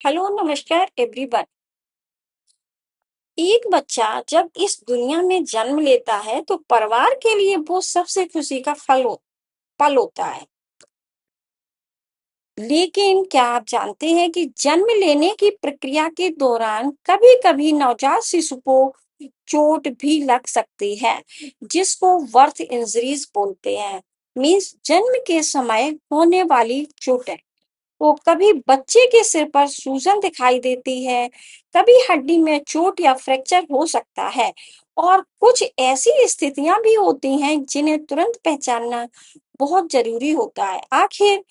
Hello नमस्कार everyone. एक बच्चा जब इस दुनिया में जन्म लेता है तो परिवार के लिए वो सबसे खुशी का पल होता है। लेकिन क्या आप जानते हैं कि जन्म लेने की प्रक्रिया के दौरान कभी-कभी नवजात शिशु को चोट भी लग सकती है, जिसको बर्थ इंजरीज बोलते हैं। मीन्स जन्म के समय होने वाली चोटें। तो कभी बच्चे के सिर पर सूजन दिखाई देती है, कभी हड्डी में चोट या फ्रैक्चर हो सकता है, और कुछ ऐसी स्थितियां भी होती हैं जिन्हें तुरंत पहचानना बहुत जरूरी होता है। आखिर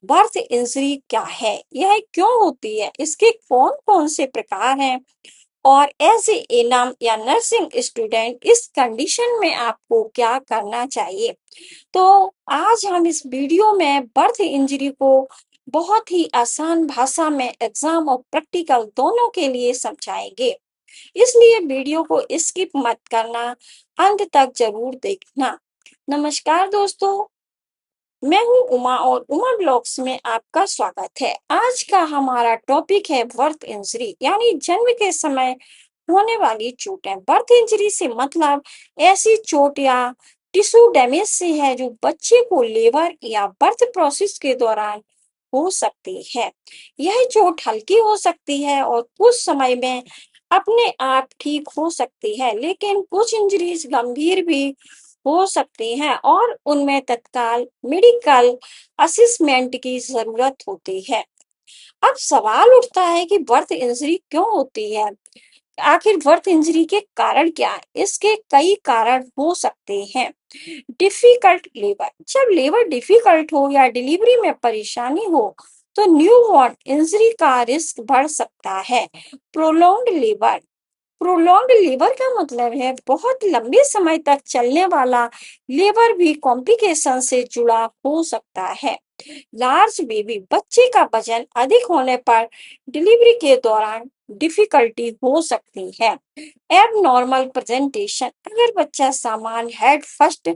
बर्थ इंजरी क्या है, यह क्यों होती है, इसके कौन-कौन से प्रकार हैं, और एज ए एनम या नर्सिंग स्टूडेंट इस कंडीशन में आपको क्या करना चाहिए। तो आज हम इस वीडियो में बर्थ इंजरी को बहुत ही आसान भाषा में एग्जाम और प्रैक्टिकल दोनों के लिए समझाएंगे। इसलिए वीडियो को स्किप मत करना, अंत तक जरूर देखना। नमस्कार दोस्तों, मैं हूं उमा और उमा ब्लॉग्स में आपका स्वागत है। आज का हमारा टॉपिक है बर्थ इंजरी, यानी जन्म के समय होने वाली चोटें। बर्थ इंजरी से मतलब ऐसी चोट या टिश्यू डैमेज से है जो बच्चे को लेबर या बर्थ प्रोसेस के दौरान हो सकती है। यह चोट हल्की हो सकती है और कुछ समय में अपने आप ठीक हो सकती है, लेकिन कुछ इंजरीज गंभीर भी हो सकती हैं और उनमें तत्काल मेडिकल असिस्मेंट की जरूरत होती है। अब सवाल उठता है कि बर्थ इंजरी क्यों होती है। आखिर बर्थ इंजरी के कारण क्या है? इसके कई कारण हो सकते हैं। डिफिकल्ट लेबर, जब लेबर डिफिकल्ट हो या डिलीवरी में परेशानी हो तो न्यूबॉर्न इंजरी का रिस्क बढ़ सकता है। प्रोलॉन्ग्ड लेबर, प्रोलॉन्ग्ड लेबर का मतलब है बहुत लंबे समय तक चलने वाला लेबर भी कॉम्प्लिकेशन से जुड़ा हो सकता है। लार्ज बेबी, बच्चे का वजन अधिक होने पर डिलीवरी के दौरान डिफिकल्टी हो सकती है। एबनॉर्मल प्रेजेंटेशन, अगर बच्चा सामान्य हेड फर्स्ट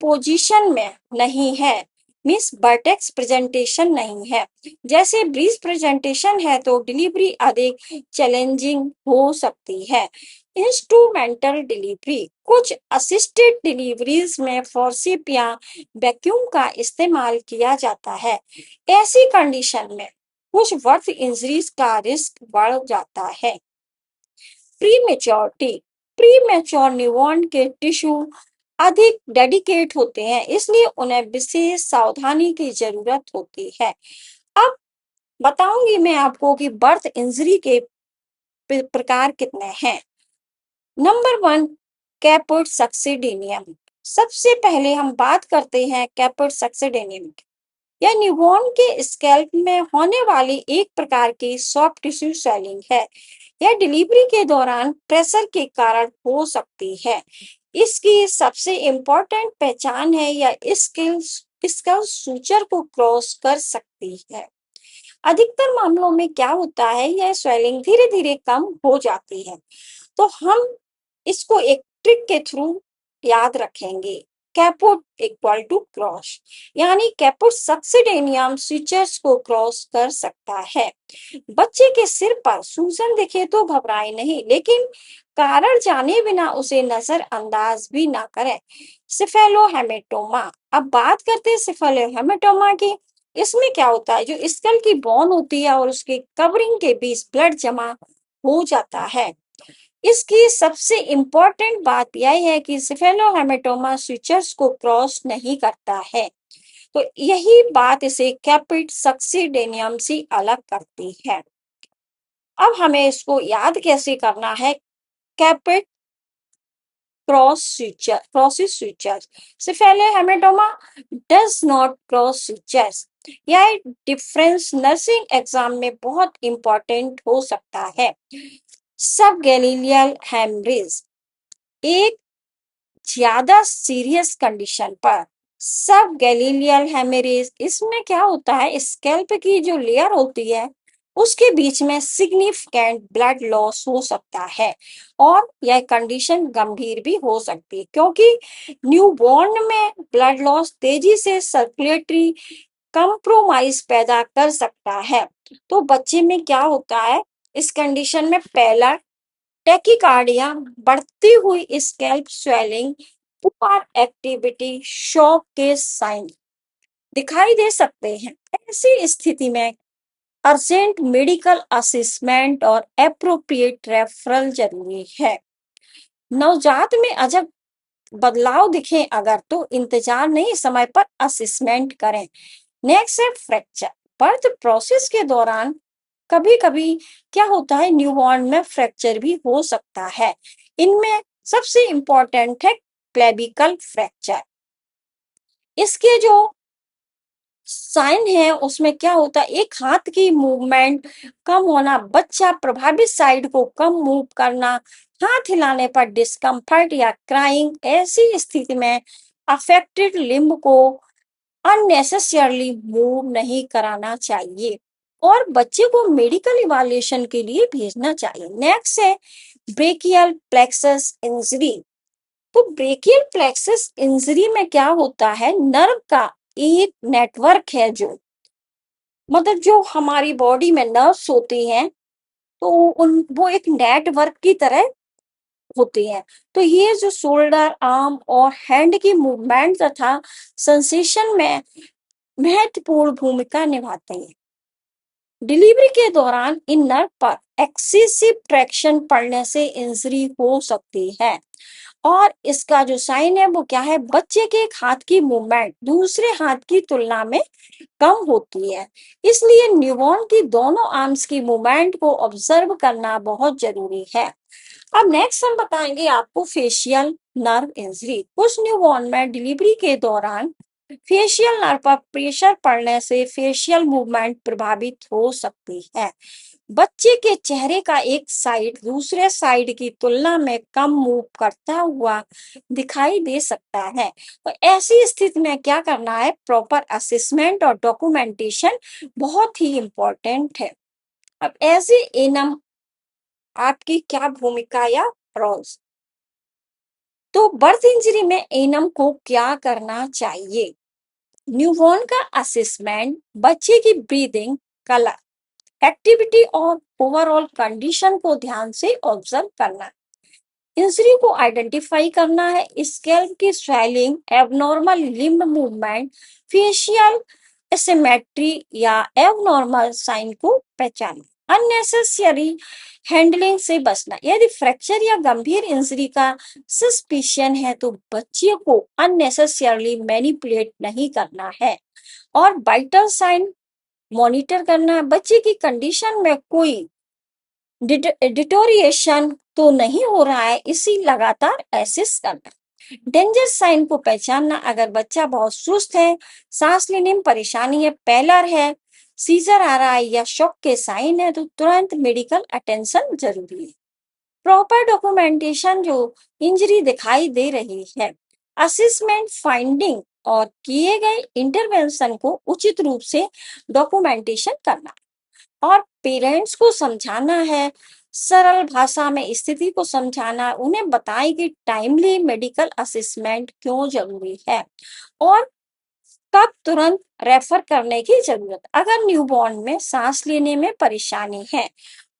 पोजीशन में नहीं है, मीन्स वर्टेक्स प्रेजेंटेशन नहीं है, जैसे ब्रीज प्रेजेंटेशन है, तो डिलीवरी अधिक चैलेंजिंग हो सकती है। इंस्ट्रूमेंटल डिलीवरी, कुछ असिस्टेड डिलीवरीज में फोर्सिप या वैक्यूम का इस्तेमाल किया जाता है। ऐसी कंडीशन में कुछ बर्थ इंजरीज का रिस्क बढ़ जाता है। प्रीमेच्योरिटी, प्रीमेच्योर न्यूबॉर्न के टिश्यू अधिक डेडिकेट होते हैं, इसलिए उन्हें विशेष सावधानी की जरूरत होती है। अब बताऊंगी मैं आपको कि बर्थ इंजरी के प्रकार कितने हैं। नंबर वन, कैपेट सक्सिडेनियम। सबसे पहले हम बात करते हैं कैपेट सक्सिडेनियम। यह न्यूबॉर्न के स्कैल्प में होने वाली एक प्रकार की सॉफ्ट टिश्यू स्वेलिंग है। यह डिलीवरी के दौरान प्रेशर के कारण हो सकती है। इसकी सबसे इम्पोर्टेंट पहचान है यह स्कल सूचर को क्रॉस कर सकती है। अधिकतर मामलों में क्या होता है, यह स्वेलिंग धीरे धीरे कम हो जाती है, तो हम इसको एक ट्रिक के थ्रू याद रखेंगे। कैपोट इक्वल टू क्रॉस, यानी कैपोट सक्सिडेनियम स्विचर्स को क्रॉस कर सकता है। बच्चे के सिर पर सूजन दिखे तो घबराए नहीं, लेकिन कारण जाने बिना उसे नजरअंदाज भी ना करें। सिफेलोहेमेटोमा, अब बात करते हैं सिफेलोहेमेटोमा की। इसमें क्या होता है, जो स्कल की बोन होती है और उसके कवरिंग के बीच ब्लड जमा हो जाता है। इसकी सबसे इम्पोर्टेंट बात यह है कि सिफेलोहेमेटोमा स्विचर्स को क्रॉस नहीं करता है, तो यही बात इसे कैपिट सक्सिडेनियम से अलग करती है। अब हमें इसको याद कैसे करना है। कैपिट crosses switches. Cephalohematoma does not cross switches. यह डिफरेंस नर्सिंग एग्जाम में बहुत इंपॉर्टेंट हो सकता है। सब गैलीलियल हेमरेज, एक ज्यादा सीरियस कंडीशन पर सब गैलीलियल हेमरेज, इसमें क्या होता है, स्कैल्प की जो लेयर होती है उसके बीच में सिग्निफिकेंट ब्लड लॉस हो सकता है, और यह कंडीशन गंभीर भी हो सकती है क्योंकि न्यूबॉर्न में ब्लड लॉस तेजी से सर्कुलेटरी कंप्रोमाइज पैदा कर सकता है। तो बच्चे में क्या होता है, इस कंडीशन में पहला टैकीकार्डिया, बढ़ती हुई scalp swelling, poor activity, shock के साइन दिखाई दे सकते हैं। ऐसी स्थिति में अर्जेंट मेडिकल असेसमेंट और एप्रोप्रिएट रेफरल जरूरी है। नवजात में अजब बदलाव दिखे अगर, तो इंतजार नहीं, समय पर असेसमेंट करें। नेक्स्ट है फ्रैक्चर। बर्थ प्रोसेस के दौरान कभी कभी क्या होता है, न्यूबॉर्न में फ्रैक्चर भी हो सकता है। इनमें सबसे इंपॉर्टेंट है क्लेविकल फ्रैक्चर। इसके जो साइन है उसमें क्या होता है, एक हाथ की मूवमेंट कम होना, बच्चा प्रभावित साइड को कम मूव करना, हाथ हिलाने पर डिस्कम्फर्ट या क्राइंग। ऐसी स्थिति में अफेक्टेड लिम्ब को अननेसेसरली मूव नहीं कराना चाहिए और बच्चे को मेडिकल इवैल्यूएशन के लिए भेजना चाहिए। नेक्स्ट है ब्रेकियल प्लेक्सस इंजरी। तो ब्रेकियल प्लेक्सस इंजरी में क्या होता है, नर्व का एक नेटवर्क है, जो मतलब जो हमारी बॉडी में नर्व्स होती हैं, तो उन वो एक नेटवर्क की तरह होती हैं। तो ये जो शोल्डर, आर्म और हैंड की मूवमेंट तथा सेंसेशन में महत्वपूर्ण भूमिका निभाते हैं। डिलीवरी के दौरान इन नर्व पर एक्सेसिव ट्रैक्शन पड़ने से इंजरी हो सकती है और इसका जो साइन है वो क्या है, बच्चे के एक हाथ की मूवमेंट दूसरे हाथ की तुलना में कम होती है। इसलिए न्यूबॉर्न की दोनों आर्म्स की मूवमेंट को ऑब्जर्व करना बहुत जरूरी है। अब नेक्स्ट हम बताएंगे आपको फेशियल नर्व इंजरी। कुछ न्यूबॉर्न में डिलीवरी के दौरान फेशियल नर्व पर प्रेशर पड़ने से फेशियल मूवमेंट प्रभावित हो सकती है। बच्चे के चेहरे का एक साइड दूसरे साइड की तुलना में कम मूव करता हुआ दिखाई दे सकता है। तो ऐसी स्थिति में क्या करना है, प्रॉपर असेसमेंट और डॉक्यूमेंटेशन बहुत ही इंपॉर्टेंट है। अब ऐसे एनम आपकी क्या भूमिका या रोल्स। तो बर्थ इंजरी में एनम को क्या करना चाहिए, न्यूबॉर्न का असेसमेंट, बच्चे की ब्रीदिंग, कलर, एक्टिविटी और ओवरऑल कंडीशन को ध्यान से ऑब्जर्व करना, इंजरी को आइडेंटिफाई करना है, स्कैल्प की swelling, abnormal limb movement, facial asymmetry या एबनॉर्मल साइन को पहचानना, अननेसेसरी हैंडलिंग से बचना। यदि फ्रैक्चर या गंभीर इंजरी का सस्पिशन है तो बच्चे को अननेसेसरली मैनिपुलेट नहीं करना है और वाइटल साइन मॉनिटर करना है। बच्चे की कंडीशन में कोई डिटोरिएशन तो नहीं हो रहा है, इसी लगातार एसेस करना। डेंजर साइन को पहचानना, अगर बच्चा बहुत सुस्त है, सांस लेने में परेशानी है, पेलर है, सीजर आ रहा है या शॉक के साइन है, तो तुरंत मेडिकल अटेंशन जरूरी है। प्रॉपर डॉक्यूमेंटेशन, जो इंजरी दिखाई दे रही है, असेसमेंट फाइंडिंग और किए गए इंटरवेंशन को उचित रूप से डॉक्यूमेंटेशन करना और पेरेंट्स को समझाना है, सरल भाषा में स्थिति को समझाना, उन्हें बताएं कि टाइमली मेडिकल असेसमेंट क्यों जरूरी है और कब तुरंत रेफर करने की जरूरत। अगर न्यूबॉर्न में सांस लेने में परेशानी है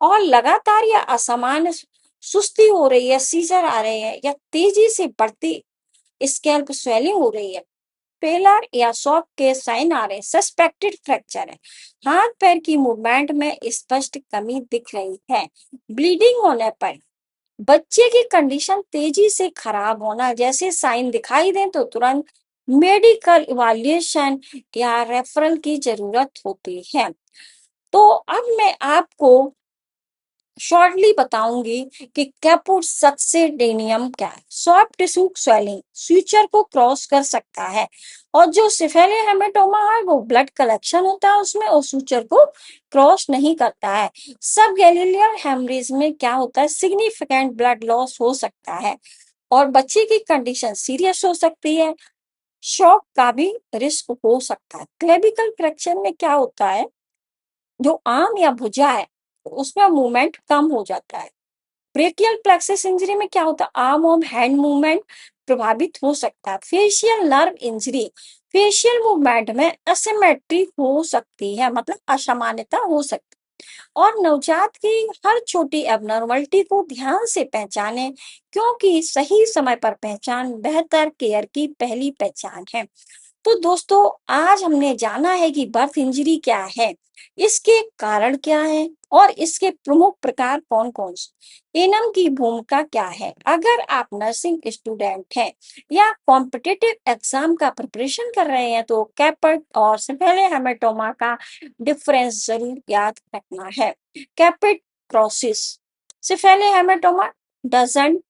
और लगातार या असामान्य सुस्ती हो रही है, सीजर आ रहे हैं या तेजी से बढ़ती स्कैल्प स्वेलिंग हो रही है, पेलर या शॉक के साइन आ रहे, सस्पेक्टेड फ्रैक्चर है, हाथ पैर की मूवमेंट में स्पष्ट कमी दिख रही है, ब्लीडिंग होने पर, बच्चे की कंडीशन तेजी से खराब होना जैसे साइन दिखाई दें तो तुरंत मेडिकल इवैल्यूएशन या रेफरल की जरूरत होती है। तो अब मैं आपको शॉर्टली बताऊंगी कि कैपुट सक्सेडेनियम क्या है। सॉफ्ट टिश्यू स्वेलिंग सुचर को क्रॉस कर सकता है और जो सिफेलिक हेमेटोमा है वो ब्लड कलेक्शन होता है उसमें और सुचर को क्रॉस नहीं करता है। सब गैलिलियल हेमरेज में क्या होता है, सिग्निफिकेंट ब्लड लॉस हो सकता है और बच्चे की कंडीशन सीरियस हो सकती है, शॉक का भी रिस्क हो सकता है। क्लेविकल फ्रैक्चर में क्या होता है, जो आर्म या भुजा है उसमें मूवमेंट कम हो जाता है। ब्रेकियल प्लेक्सस इंजरी में क्या होता है, आर्म और हैंड मूवमेंट प्रभावित हो सकता है। Facial nerve injury facial movement में असिमेट्री हो सकती है, मतलब असमानता हो सकती है। और नवजात की हर छोटी एबनॉर्मलिटी को ध्यान से पहचानें, क्योंकि सही समय पर पहचान बेहतर केयर की पहली पहचान है। तो दोस्तों, आज हमने जाना है कि बर्थ इंजरी क्या है, इसके कारण क्या है और इसके प्रमुख प्रकार कौन कौन से, एनम की भूमिका क्या है। अगर आप नर्सिंग स्टूडेंट हैं या कॉम्पिटिटिव एग्जाम का प्रिपरेशन कर रहे हैं तो कैपेट और सिफेले हेमेटोमा का डिफरेंस जरूर याद रखना है। कैपेट क्रॉसिस, सिफेले हेमेटोमा डजंट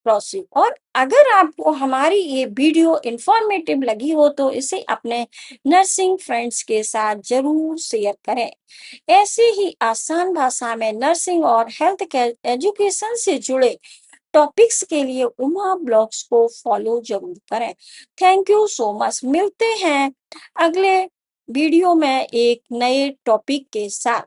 क्रॉसिंग। और अगर आपको हमारी ये वीडियो इंफॉर्मेटिव लगी हो तो इसे अपने नर्सिंग फ्रेंड्स के साथ जरूर शेयर करें। ऐसे ही आसान भाषा में नर्सिंग और हेल्थ केयर एजुकेशन से जुड़े टॉपिक्स के लिए उमा ब्लॉग्स को फॉलो जरूर करें। Thank you so much. मिलते हैं अगले वीडियो में एक नए टॉपिक के साथ।